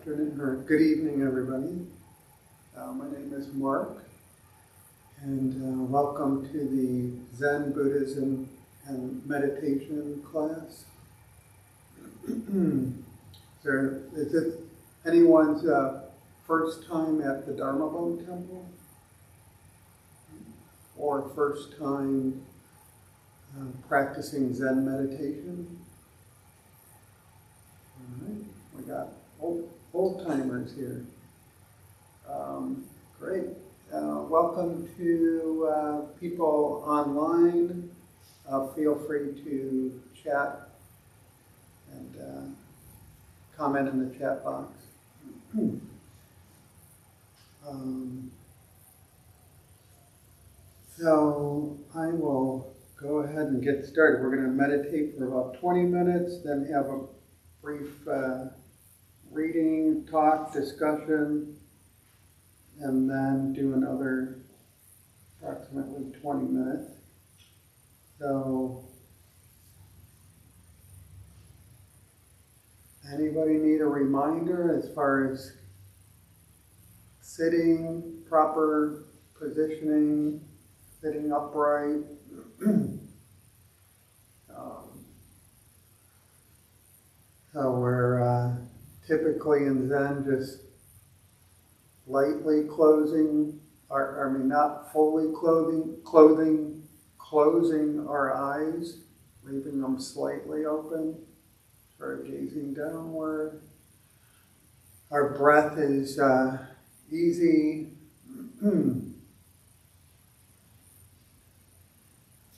afternoon, or good evening, everybody. My name is Mark, and welcome to the Zen Buddhism and meditation class. Is this anyone's first time at the Dharma Bum Temple? Or first time practicing Zen meditation? All right, we got old timers here. Great. Welcome to people online. Feel free to chat and comment in the chat box. So I will go ahead and get started. We're going to meditate for about 20 minutes, then have a brief reading, talk, discussion, and then do another approximately 20 minutes. So, anybody need a reminder as far as sitting, proper positioning, sitting upright? So we're typically in Zen just lightly closing, not fully closing our eyes, leaving them slightly open, sort of gazing downward. Our breath is easy.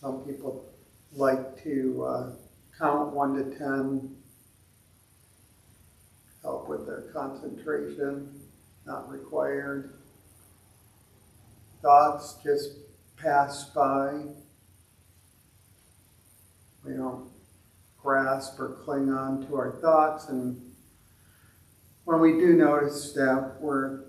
Some people like to count 1 to 10, help with their concentration, not required. Thoughts just pass by. We don't grasp or cling on to our thoughts, and when we do notice that we're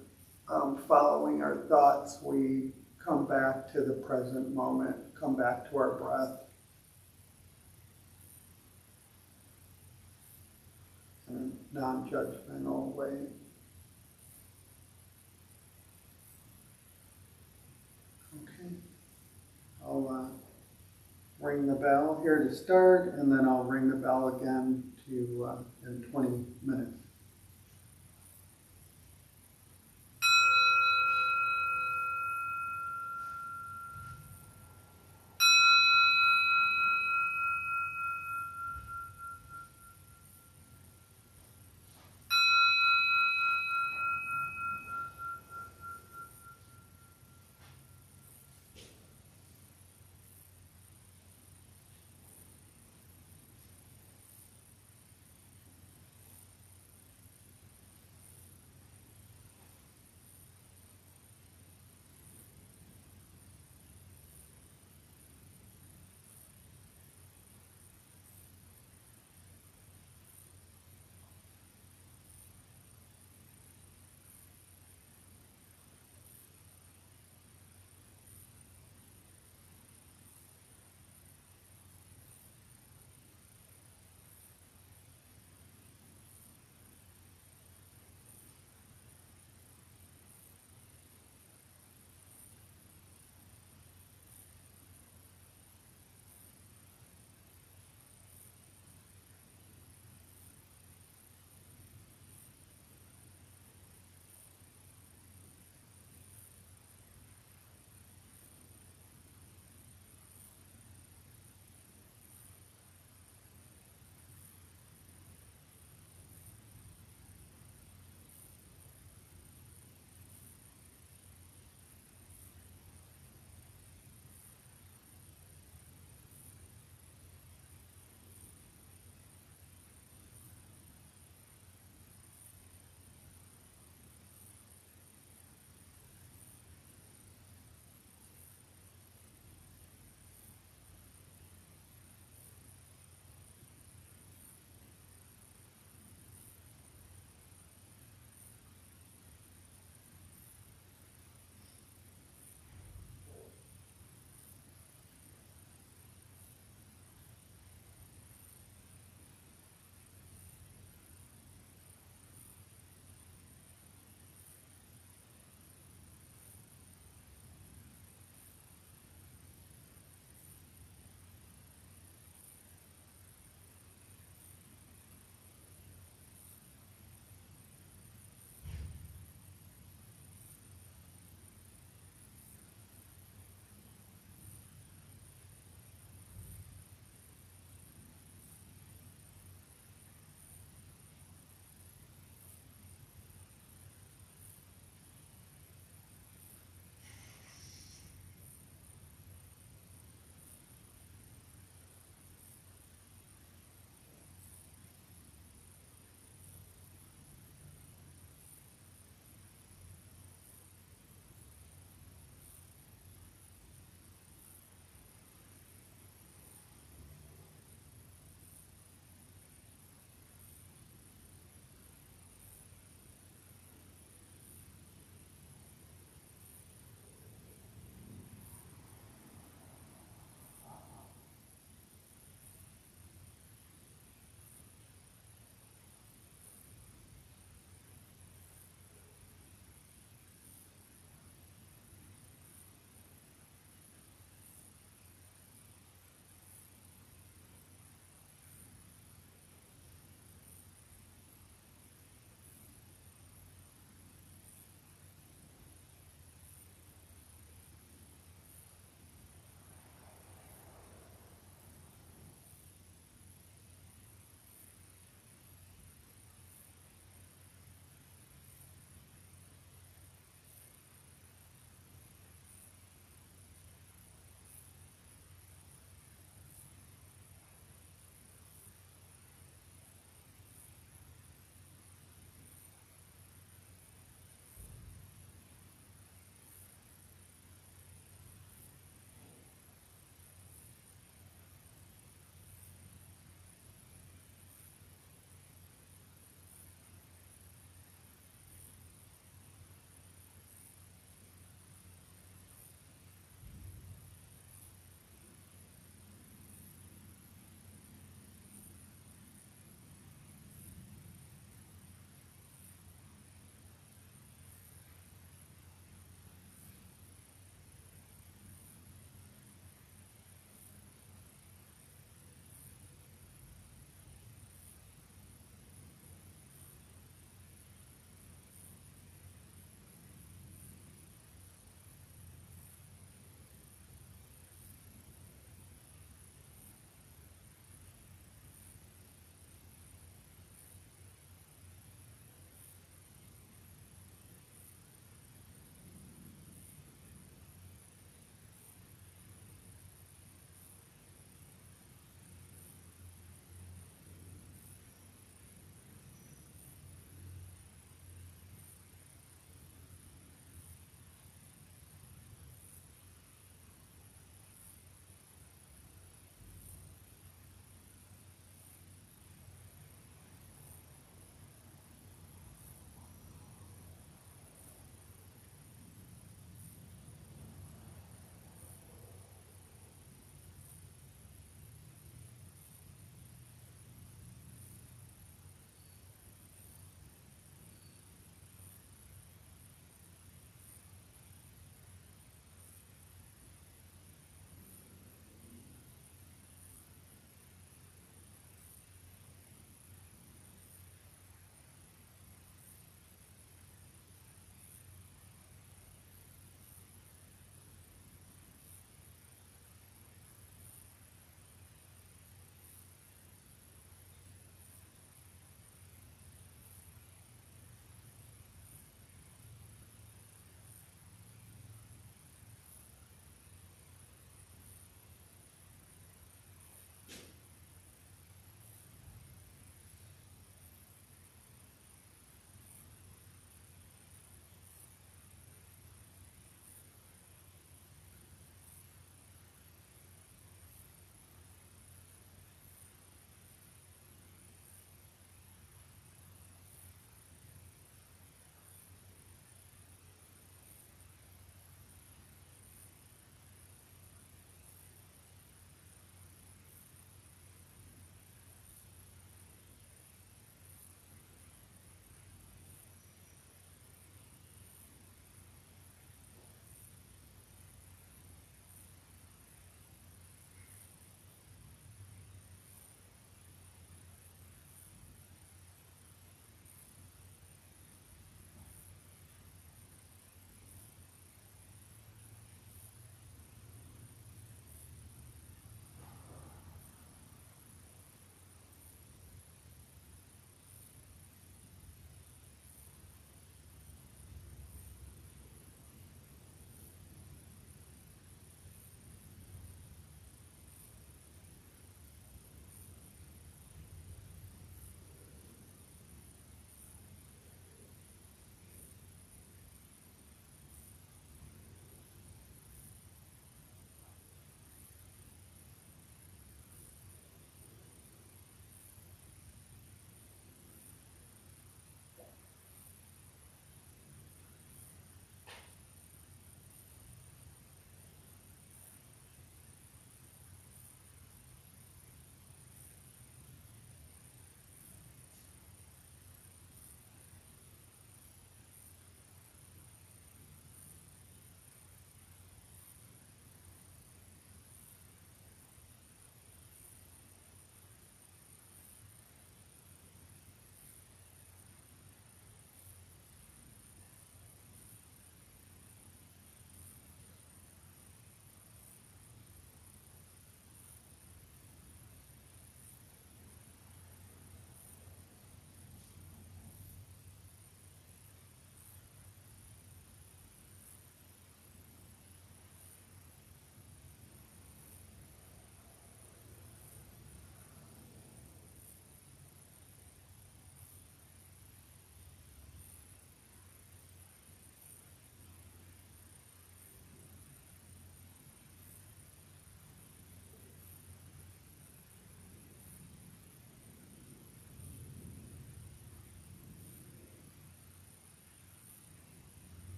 following our thoughts, we come back to the present moment, come back to our breath. In a non-judgmental way. Okay. I'll ring the bell here to start, and then I'll ring the bell again in 20 minutes.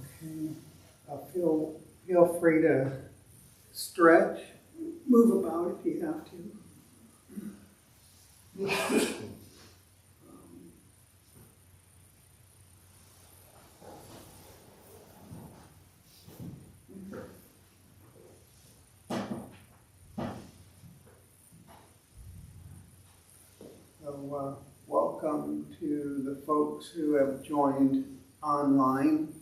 Okay. Feel free to stretch, move about if you have to. So, welcome to the folks who have joined online.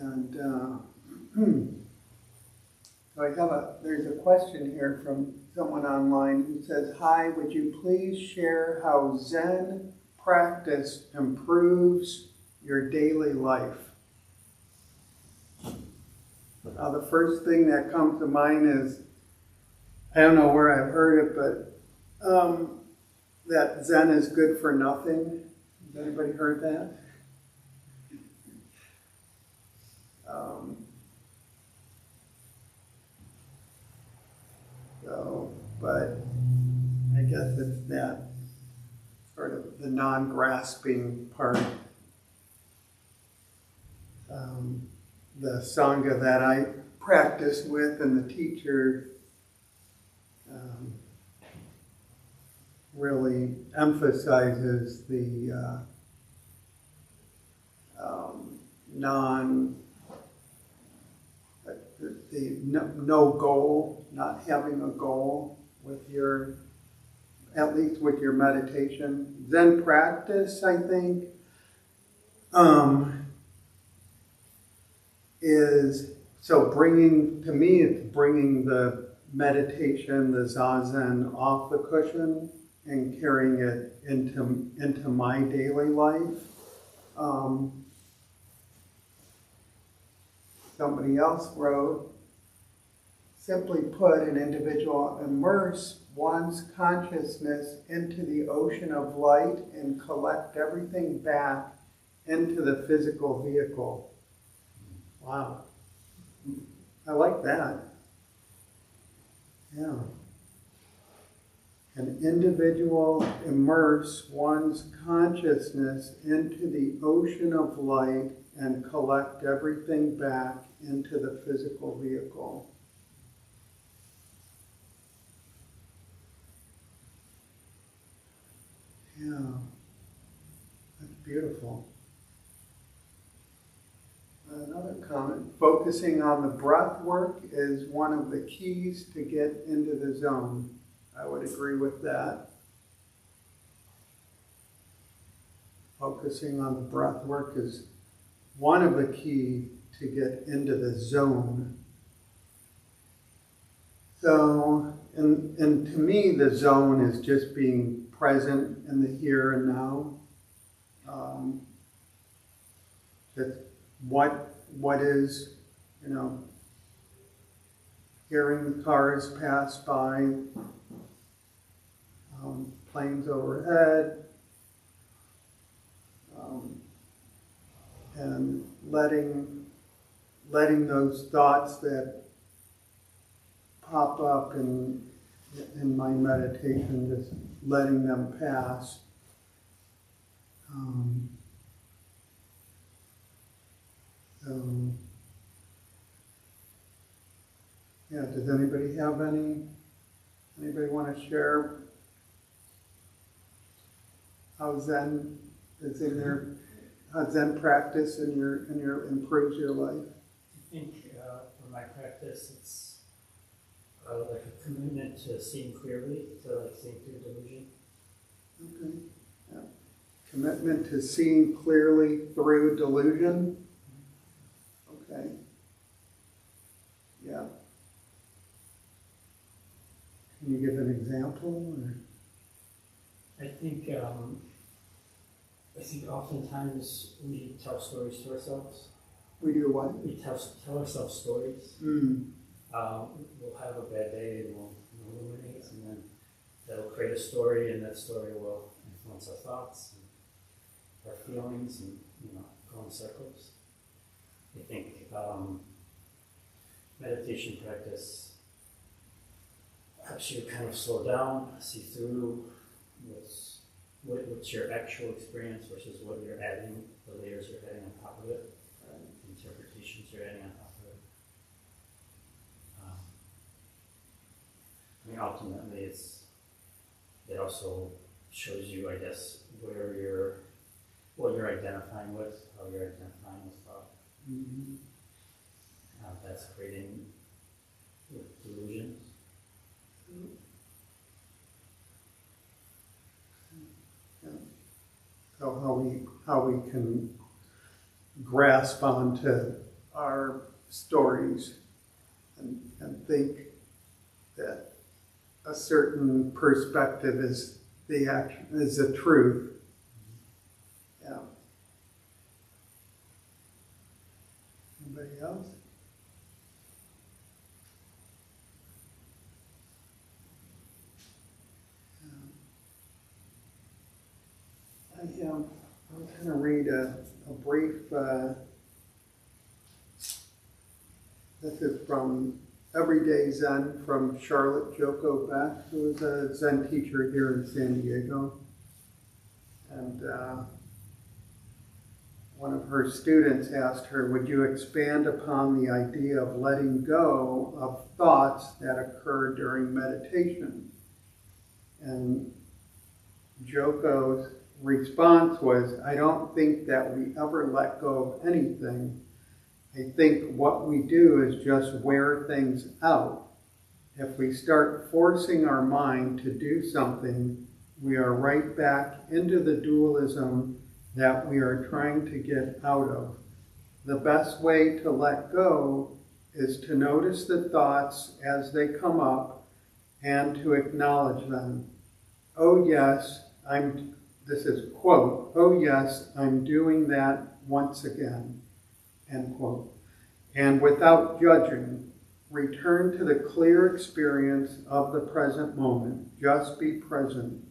And so there's a question here from someone online who says, "Hi, would you please share how Zen practice improves your daily life?" Now, the first thing that comes to mind is, I don't know where I've heard it, but that Zen is good for nothing. Has anybody heard that? But I guess it's that sort of the non-grasping part. The Sangha that I practice with and the teacher really emphasizes the no goal, not having a goal with at least with your meditation. Zen practice, I think, is, so to me, it's bringing the meditation, the zazen off the cushion and carrying it into my daily life. Somebody else wrote, "Simply put, an individual immerse one's consciousness into the ocean of light and collect everything back into the physical vehicle." Wow. I like that. Yeah. An individual immerse one's consciousness into the ocean of light and collect everything back into the physical vehicle. Yeah, that's beautiful. Another comment, focusing on the breath work is one of the keys to get into the zone. I would agree with that. Focusing on the breath work is one of the key to get into the zone. So, and to me, the zone is just being present in the here and now. That what is, hearing the cars pass by, planes overhead, and letting those thoughts that pop up in my meditation, just letting them pass. Does anybody have anybody want to share how Zen is how Zen practice improves your life? I think for my practice, it's like a commitment to seeing clearly, to seeing through delusion. Okay. Yeah. Commitment to seeing clearly through delusion. Okay. Yeah. Can you give an example? Or? I think oftentimes we tell stories to ourselves. We do what? We tell ourselves stories. Mm. We'll have a bad day and we'll ruminate, and then that'll create a story, and that story will influence our thoughts and our feelings, and go in circles. I think meditation practice helps you kind of slow down, see through what's your actual experience versus what you're adding, the layers you're adding on top of it. also shows you, I guess, what you're identifying with, how you're identifying with thought. Mm-hmm. That's creating delusions. Yeah. So how we can grasp onto our stories and think that a certain perspective is the truth. Yeah. Anybody else? I'm going to read a brief, this is from Everyday Zen from Charlotte Joko Beck, who is a Zen teacher here in San Diego. And one of her students asked her, would you expand upon the idea of letting go of thoughts that occur during meditation? And Joko's response was, I don't think that we ever let go of anything. I think what we do is just wear things out. If we start forcing our mind to do something, we are right back into the dualism that we are trying to get out of. The best way to let go is to notice the thoughts as they come up and to acknowledge them. Oh yes, this is quote, oh yes, I'm doing that once again, end quote. And without judging, return to the clear experience of the present moment. Just be present.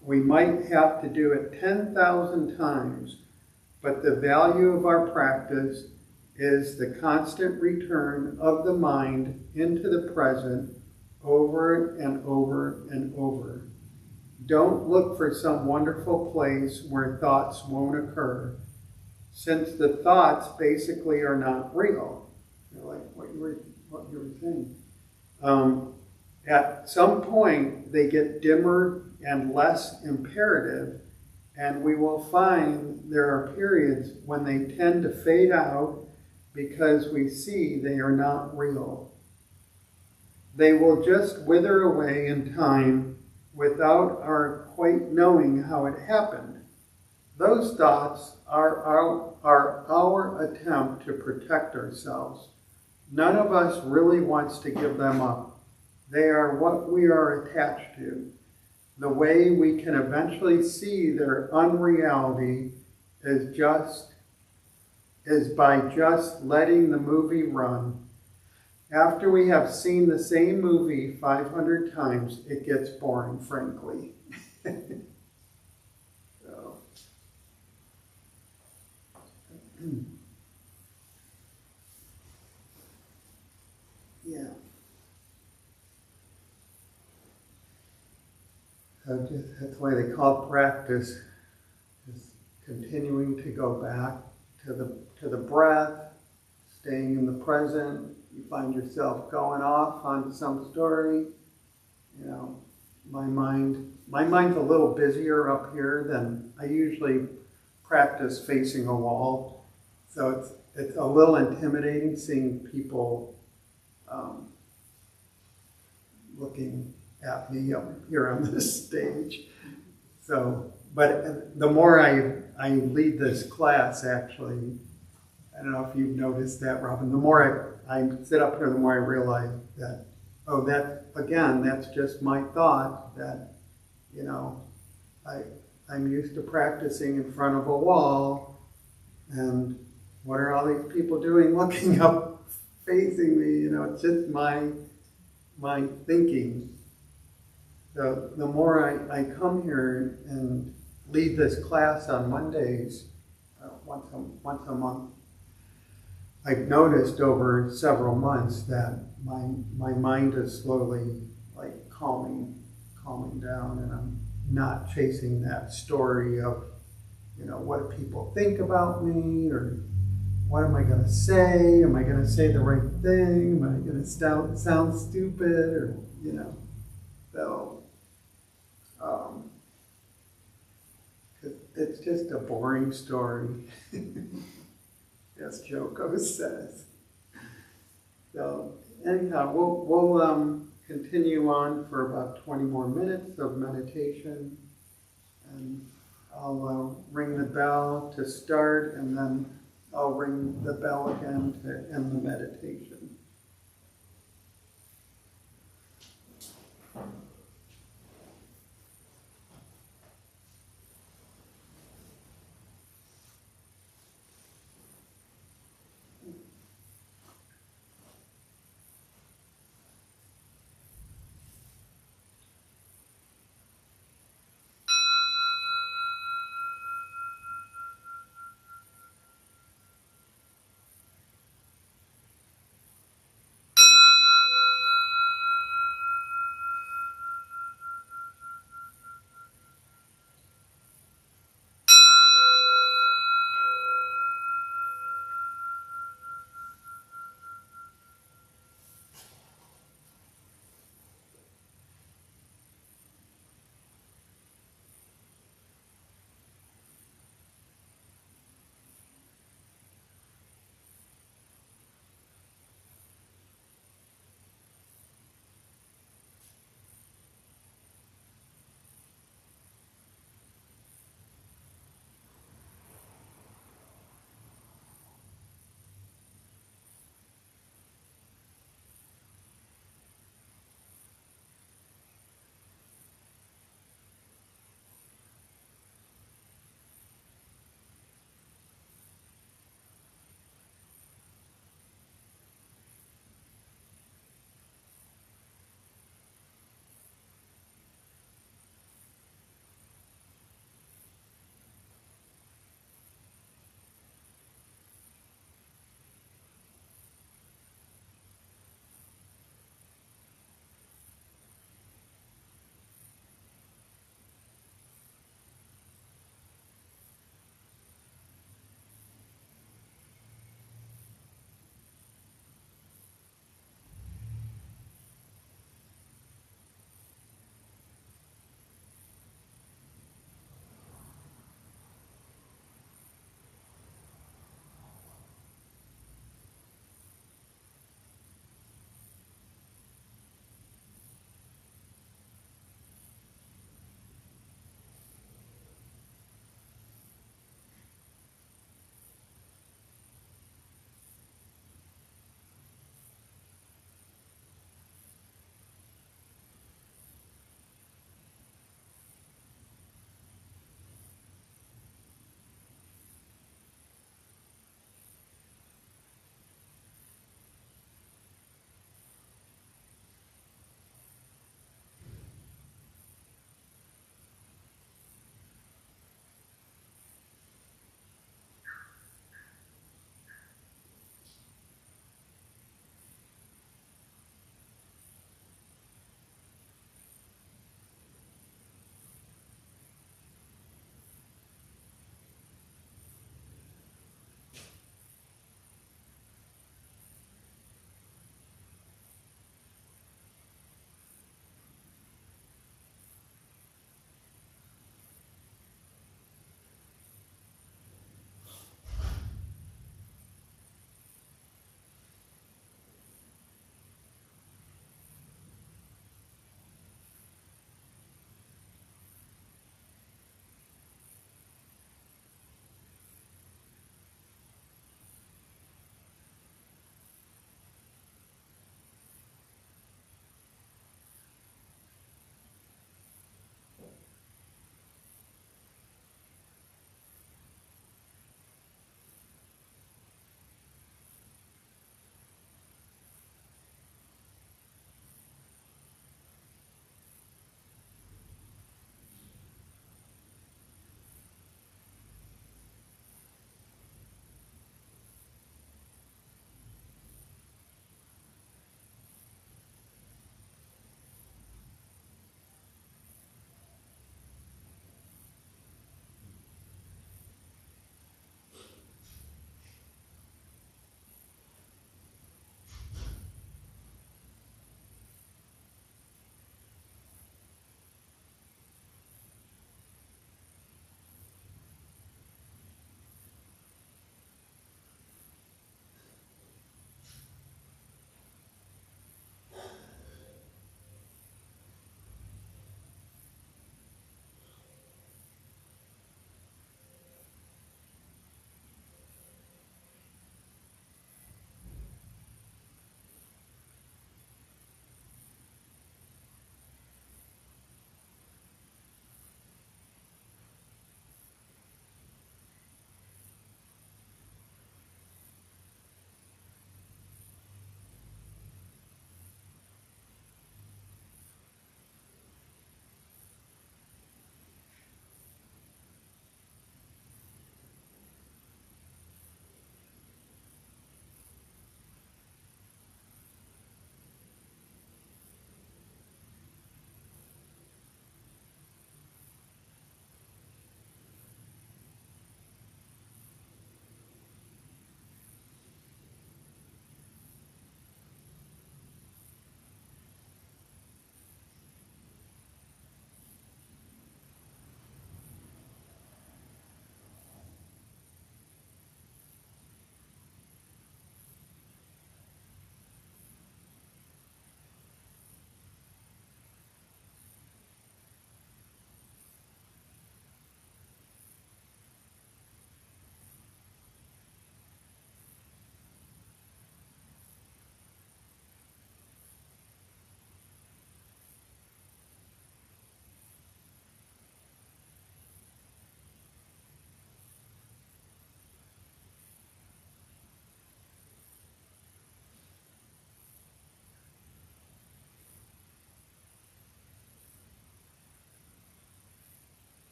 We might have to do it 10,000 times, but the value of our practice is the constant return of the mind into the present over and over and over. Don't look for some wonderful place where thoughts won't occur, since the thoughts basically are not real. Like what you were saying. At some point, they get dimmer and less imperative, and we will find there are periods when they tend to fade out because we see they are not real. They will just wither away in time without our quite knowing how it happened. Those thoughts are our attempt to protect ourselves. None of us really wants to give them up. They are what we are attached to. The way we can eventually see their unreality is by just letting the movie run. After we have seen the same movie 500 times, it gets boring, frankly. So. Yeah. So that's why they call practice, is continuing to go back to the breath, staying in the present. You find yourself going off onto some story. You know, my mind's a little busier up here than I usually practice facing a wall. So it's a little intimidating seeing people looking at me up here on this stage. So, but the more I lead this class, actually, I don't know if you've noticed that, Robin, the more I sit up here, the more I realize that, oh, that's just my thought, that, you know, I'm used to practicing in front of a wall, and what are all these people doing looking up, facing me? You know, it's just my thinking. So the more I come here and lead this class on Mondays, once a month, I've noticed over several months that my mind is slowly like calming down, and I'm not chasing that story of, you know, what do people think about me, or what am I going to say? Am I going to say the right thing? Am I going to sound stupid? Or, you know, so it's just a boring story, as Joko says. So anyhow, we'll continue on for about 20 more minutes of meditation, and I'll ring the bell to start, and then I'll ring the bell again to end the meditation.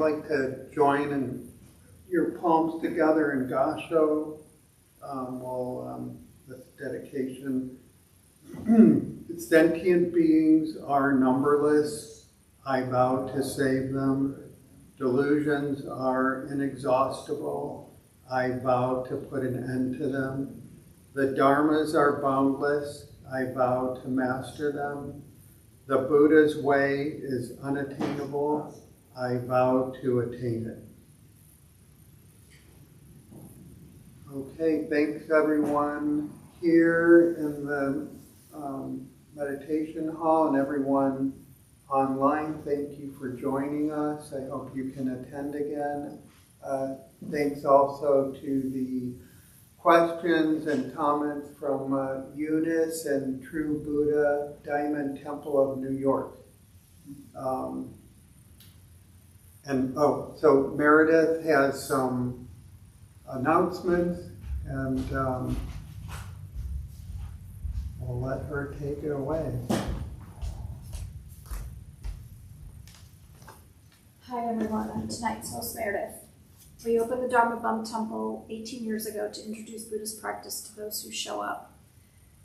like to join in your palms together in Gasho, with dedication. Sentient beings are numberless. I vow to save them. Delusions are inexhaustible. I vow to put an end to them. The dharmas are boundless. I vow to master them. The Buddha's way is unattainable. I vow to attain it. Okay, thanks everyone here in the meditation hall and everyone online. Thank you for joining us. I hope you can attend again. Thanks also to the questions and comments from Eunice and True Buddha, Diamond Temple of New York. So Meredith has some announcements, and we'll let her take it away. Hi everyone, I'm tonight's host Meredith. We opened the Dharma Bum Temple 18 years ago to introduce Buddhist practice to those who show up.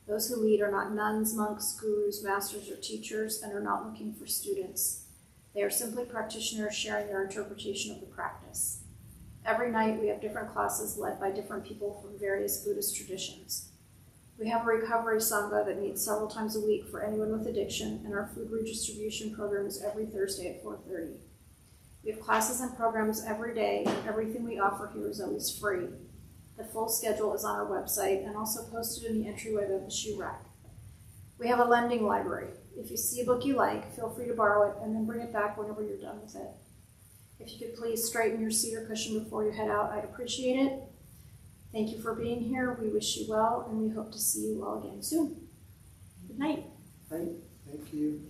Those who lead are not nuns, monks, gurus, masters, or teachers, and are not looking for students. They are simply practitioners sharing their interpretation of the practice. Every night we have different classes led by different people from various Buddhist traditions. We have a recovery sangha that meets several times a week for anyone with addiction, and our food redistribution program is every Thursday at 4:30. We have classes and programs every day, and everything we offer here is always free. The full schedule is on our website and also posted in the entryway of the shoe rack. We have a lending library. If you see a book you like, feel free to borrow it and then bring it back whenever you're done with it. If you could please straighten your seat or cushion before you head out, I'd appreciate it. Thank you for being here. We wish you well, and we hope to see you all again soon. Good night. Right. Thank you.